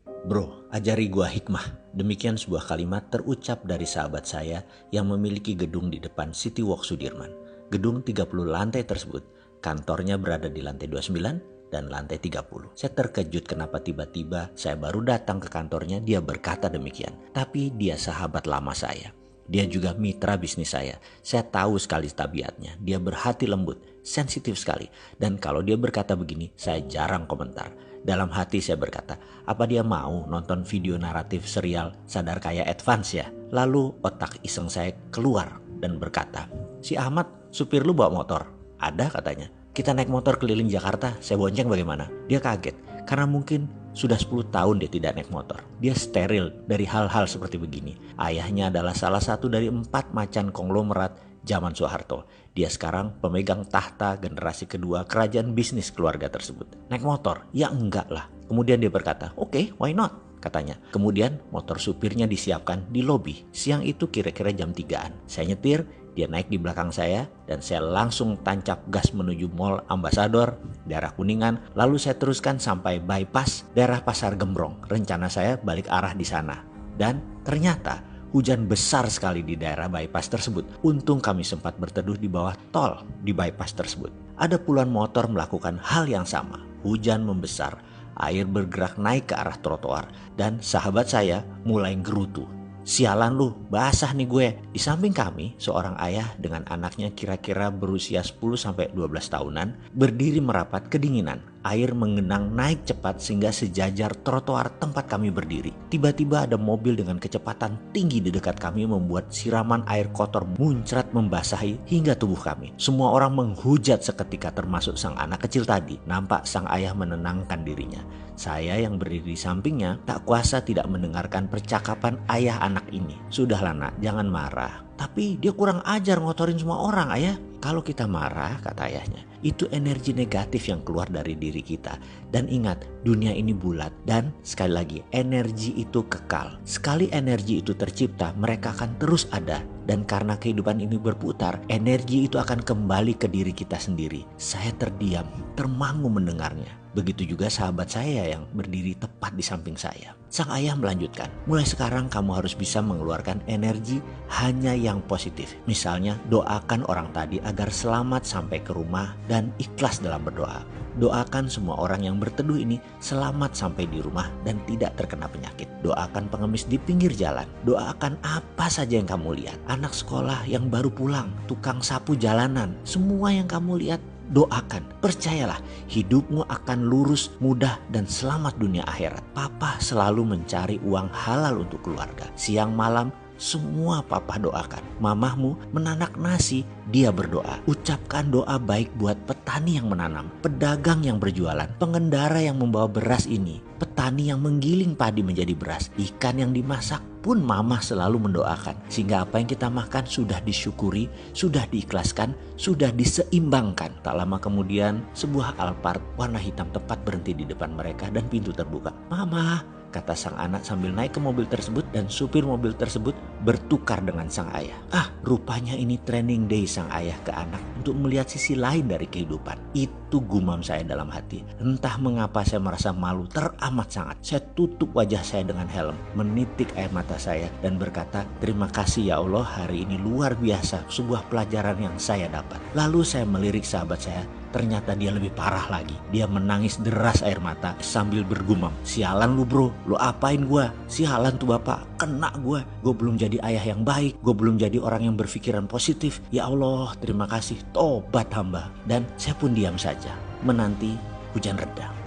Bro, ajari gua hikmah. Demikian sebuah kalimat terucap dari sahabat saya yang memiliki gedung di depan City Walk Sudirman. Gedung 30 lantai tersebut, kantornya berada di lantai 29 dan lantai 30. Saya terkejut kenapa tiba-tiba saya baru datang ke kantornya dia berkata demikian. Tapi dia sahabat lama saya. Dia juga mitra bisnis saya. Saya tahu sekali tabiatnya. Dia berhati lembut, sensitif sekali. Dan kalau dia berkata begini, saya jarang komentar. Dalam hati saya berkata, apa dia mau nonton video naratif serial Sadar Kaya Advance ya? Lalu otak iseng saya keluar dan berkata, si Ahmad supir lu bawa motor? Ada katanya. Kita naik motor keliling Jakarta, saya bonceng bagaimana? Dia kaget karena mungkin sudah 10 tahun dia tidak naik motor. Dia steril dari hal-hal seperti begini. Ayahnya adalah salah satu dari 4 macan konglomerat zaman Soeharto. Dia sekarang pemegang tahta generasi kedua kerajaan bisnis keluarga tersebut. Naik motor? Ya enggak lah. Kemudian dia berkata, oke, why not? Katanya. Kemudian motor supirnya disiapkan di lobi. Siang itu kira-kira jam 3-an. Saya nyetir, dia naik di belakang saya dan saya langsung tancap gas menuju Mall Ambassador, daerah Kuningan. Lalu saya teruskan sampai bypass daerah Pasar Gembrong. Rencana saya balik arah di sana. Dan ternyata hujan besar sekali di daerah bypass tersebut. Untung kami sempat berteduh di bawah tol di bypass tersebut. Ada puluhan motor melakukan hal yang sama. Hujan membesar, air bergerak naik ke arah trotoar, dan sahabat saya mulai gerutu. Sialan lu, basah nih gue. Di samping kami, seorang ayah dengan anaknya kira-kira berusia 10-12 tahunan berdiri merapat kedinginan. Air mengenang naik cepat sehingga sejajar trotoar tempat kami berdiri. Tiba-tiba ada mobil dengan kecepatan tinggi di dekat kami membuat siraman air kotor muncrat membasahi hingga tubuh kami. Semua orang menghujat seketika termasuk sang anak kecil tadi. Nampak sang ayah menenangkan dirinya. Saya yang berdiri di sampingnya tak kuasa tidak mendengarkan percakapan ayah anak ini. Sudahlah nak, jangan marah. Tapi dia kurang ajar ngotorin semua orang ayah. Kalau kita marah, kata ayahnya, itu energi negatif yang keluar dari diri kita. Dan ingat, dunia ini bulat. Dan sekali lagi, energi itu kekal. Sekali energi itu tercipta, mereka akan terus ada. Dan karena kehidupan ini berputar, energi itu akan kembali ke diri kita sendiri. Saya terdiam, termangu mendengarnya. Begitu juga sahabat saya yang berdiri tepat di samping saya. Sang ayah melanjutkan, mulai sekarang kamu harus bisa mengeluarkan energi hanya yang positif. Misalnya doakan orang tadi agar selamat sampai ke rumah dan ikhlas dalam berdoa. Doakan semua orang yang berteduh ini selamat sampai di rumah dan tidak terkena penyakit. Doakan pengemis di pinggir jalan. Doakan apa saja yang kamu lihat. Anak sekolah yang baru pulang, tukang sapu jalanan, semua yang kamu lihat. Doakan, percayalah hidupmu akan lurus, mudah dan selamat dunia akhirat. Papa selalu mencari uang halal untuk keluarga. Siang malam semua papa doakan. Mamahmu menanak nasi, dia berdoa. Ucapkan doa baik buat petani yang menanam, pedagang yang berjualan, pengendara yang membawa beras ini, petani yang menggiling padi menjadi beras, ikan yang dimasak pun mamah selalu mendoakan. Sehingga apa yang kita makan sudah disyukuri, sudah diikhlaskan, sudah diseimbangkan. Tak lama kemudian sebuah Alphard warna hitam tepat berhenti di depan mereka dan pintu terbuka. Mama, kata sang anak sambil naik ke mobil tersebut dan supir mobil tersebut bertukar dengan sang ayah. Rupanya ini training day sang ayah ke anak untuk melihat sisi lain dari kehidupan. Itu gumam saya dalam hati. Entah mengapa saya merasa malu teramat sangat. Saya tutup wajah saya dengan helm, menitik air mata saya dan berkata, terima kasih ya Allah, hari ini luar biasa, sebuah pelajaran yang saya dapat. Lalu saya melirik sahabat saya. Ternyata dia lebih parah lagi. Dia menangis deras air mata sambil bergumam, sialan lu bro, lu apain gua? Sialan tuh bapak, kena gua. Gua belum jadi ayah yang baik, gua belum jadi orang yang berpikiran positif. Ya Allah, terima kasih, tobat hamba. Dan saya pun diam saja menanti hujan reda.